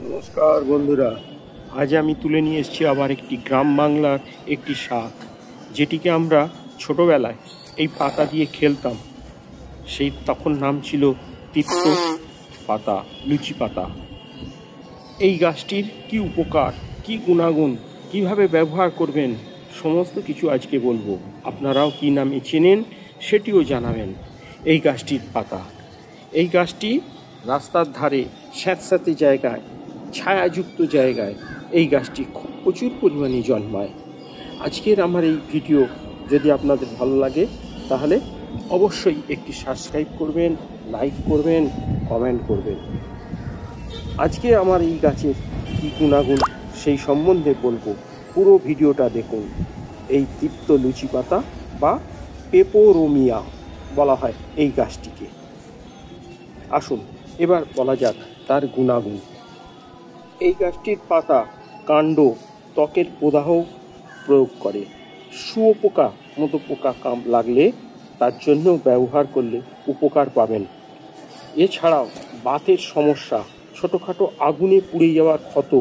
নমস্কার বন্ধুরা, আজ আমি তুলে নিয়ে এসেছি আবার একটি গ্রাম বাংলার একটি শাক, যেটিকে আমরা ছোটবেলায় এই পাতা দিয়ে খেলতাম। সেই তখন নাম ছিল তিক্ত পাতা, লুচি পাতা। এই গাছটির কি উপকার, কি গুণাগুণ, কিভাবে ব্যবহার করবেন, সমস্ত কিছু আজকে বলবো। আপনারাও কি নামে চেনেন সেটিও জানাবেন। এই গাছটির পাতা, এই গাছটি রাস্তার ধারে স্যাঁতস্যাঁতে জায়গায়, ছায়াযুক্ত জায়গায় এই গাছটি খুব প্রচুর পরিমাণে জন্মায়। আজকের আমার এই ভিডিও যদি আপনাদের ভালো লাগে তাহলে অবশ্যই একটি সাবস্ক্রাইব করবেন, লাইক করবেন, কমেন্ট করবেন। আজকে আমার এই গাছের কী গুণাগুণ সেই সম্বন্ধে বলবো, পুরো ভিডিওটা দেখুন। এই তিক্ত লুচি পাতা বা পেপোরোমিয়া বলা হয় এই গাছটিকে। আসুন এবার বলা যাক তার গুণাগুণ। এই গাছটির পাতা, কাণ্ড ত্বকের প্রদাহ প্রয়োগ করে। শুঁয়োপোকা মতো পোকা লাগলে তার জন্য ব্যবহার করলে উপকার পাবেন। এছাড়াও বাতের সমস্যা, ছোটোখাটো আগুনে পুড়ে যাওয়ার ক্ষত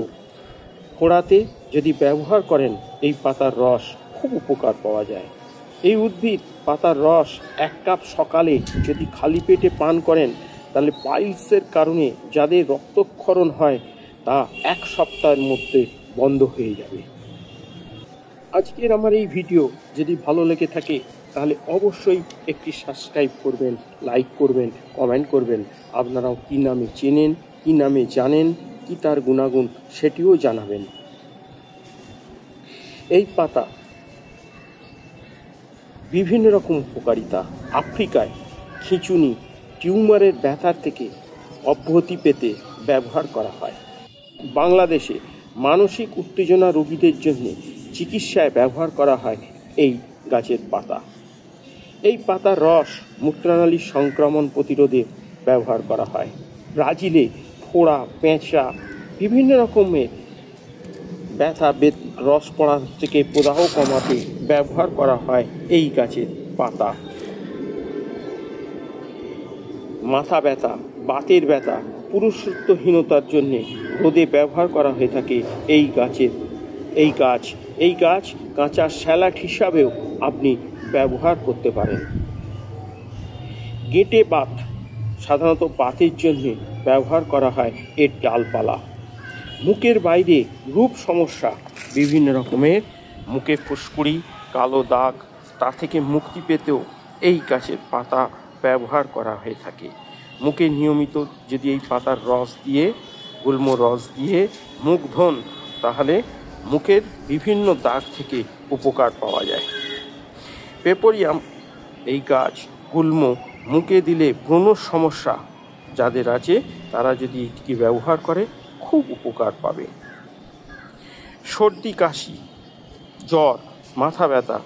ফোড়াতে যদি ব্যবহার করেন এই পাতার রস, খুব উপকার পাওয়া যায়। এই উদ্ভিদ পাতার রস 1 কাপ সকালে যদি খালি পেটে পান করেন তাহলে পাইলসের কারণে যাদের রক্তক্ষরণ হয় তা 1 সপ্তাহের মধ্যে বন্ধ হয়ে যাবে। আজকের আমার এই ভিডিও যদি ভালো লেগে থাকে তাহলে অবশ্যই একটি সাবস্ক্রাইব করবেন, লাইক করবেন, কমেন্ট করবেন। আপনারাও কী নামে চেনেন, কী নামে জানেন, কী তার গুণাগুণ সেটিও জানাবেন। এই পাতা বিভিন্ন রকম উপকারিতা। আফ্রিকায় খিঁচুনি, টিউমারের ব্যথার থেকে অব্যাহতি পেতে ব্যবহার করা হয়। বাংলাদেশে মানসিক উত্তেজনা রোগীদের জন্য চিকিৎসায় ব্যবহার করা হয় এই গাছের পাতা। এই পাতার রস মূত্রনালীর সংক্রমণ প্রতিরোধে ব্যবহার করা হয়। ব্রাজিলে ফোড়া, পেঁচা, বিভিন্ন রকমের ব্যথা রস পড়া থেকে প্রদাহ কমাতে ব্যবহার করা হয় এই গাছের পাতা। মাথা ব্যথা, বাতের ব্যথা, পুরুষত্বহীনতার জন্যে রোদে ব্যবহার করা হয়ে থাকে এই গাছ কাঁচা স্যালাড হিসাবেও আপনি ব্যবহার করতে পারেন। গেঁটে বাত, সাধারণত বাতের জন্য ব্যবহার করা হয় এর ডালপালা। মুখের বাইরে রূপ সমস্যা, বিভিন্ন রকমের মুখে ফুসকুড়ি, কালো দাগ, তা থেকে মুক্তি পেতেও এই গাছের পাতা ব্যবহার করা হয়ে থাকে। মুখে নিয়মিত যদি এই পাতার রস দিয়ে, গুল্ম রস দিয়ে মুখ ধোন তাহলে মুখের বিভিন্ন দাগ থেকে উপকার পাওয়া যায়। পেপোরিয়াম এই গাছ গুল্ম মুখে দিলে ব্রণর সমস্যা যাদের আছে তারা যদি এটিকে ব্যবহার করে খুব উপকার পাবে। সর্দি, কাশি, জ্বর, মাথা ব্যথা,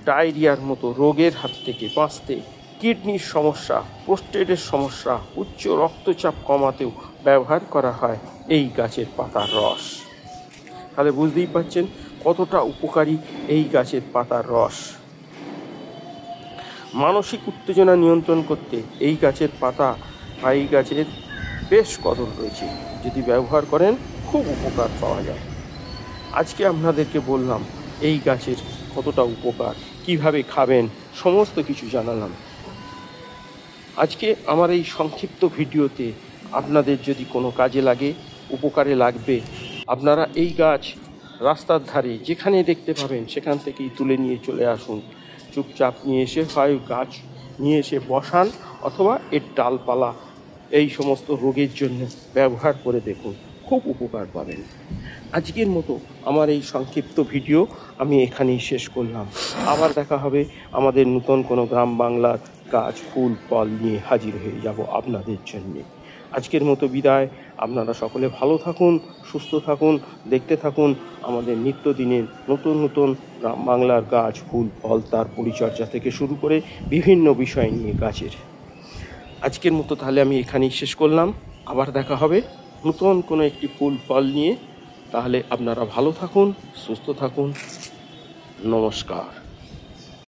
ডায়রিয়ার মতো রোগের হাত থেকে বাঁচতে, কিডনির সমস্যা, প্রোস্টেটের সমস্যা, উচ্চ রক্তচাপ কমাতেও ব্যবহার করা হয় এই গাছের পাতার রস। তাহলে বুঝতেই পারছেন কতটা উপকারী এই গাছের পাতার রস। মানসিক উত্তেজনা নিয়ন্ত্রণ করতে এই গাছের পাতা বা এই গাছের বেশ কদর রয়েছে, যদি ব্যবহার করেন খুব উপকার পাওয়া যায়। আজকে আপনাদেরকে বললাম এই গাছের কতটা উপকার, কিভাবে খাবেন, সমস্ত কিছু জানালাম। আজকে আমার এই সংক্ষিপ্ত ভিডিওতে আপনাদের যদি কোনো কাজে লাগে, উপকারে লাগবে, আপনারা এই গাছ রাস্তার ধারে যেখানে দেখতে পাবেন সেখান থেকেই তুলে নিয়ে চলে আসুন। চুপচাপ নিয়ে এসে হয় গাছ নিয়ে এসে বসান অথবা এর ডালপালা এই সমস্ত রোগের জন্য ব্যবহার করে দেখুন, খুব উপকার পাবেন। আজকের মতো আমার এই সংক্ষিপ্ত ভিডিও আমি এখানেই শেষ করলাম। আবার দেখা হবে, আমাদের নতুন কোনো গ্রাম বাংলার গাছ, ফুল, ফল নিয়ে হাজির হয়ে যাব আপনাদের জন্যে। আজকের মতো বিদায়। আপনারা সকলে ভালো থাকুন, সুস্থ থাকুন, দেখতে থাকুন আমাদের নিত্যদিনের নতুন নতুন গ্রাম বাংলার গাছ, ফুল, ফল, তার পরিচর্যা থেকে শুরু করে বিভিন্ন বিষয় নিয়ে গাছের। আজকের মতো তাহলে আমি এখানেই শেষ করলাম। আবার দেখা হবে নতুন কোনো একটি ফুল, ফল নিয়ে। তাহলে আপনারা ভালো থাকুন, সুস্থ থাকুন। নমস্কার।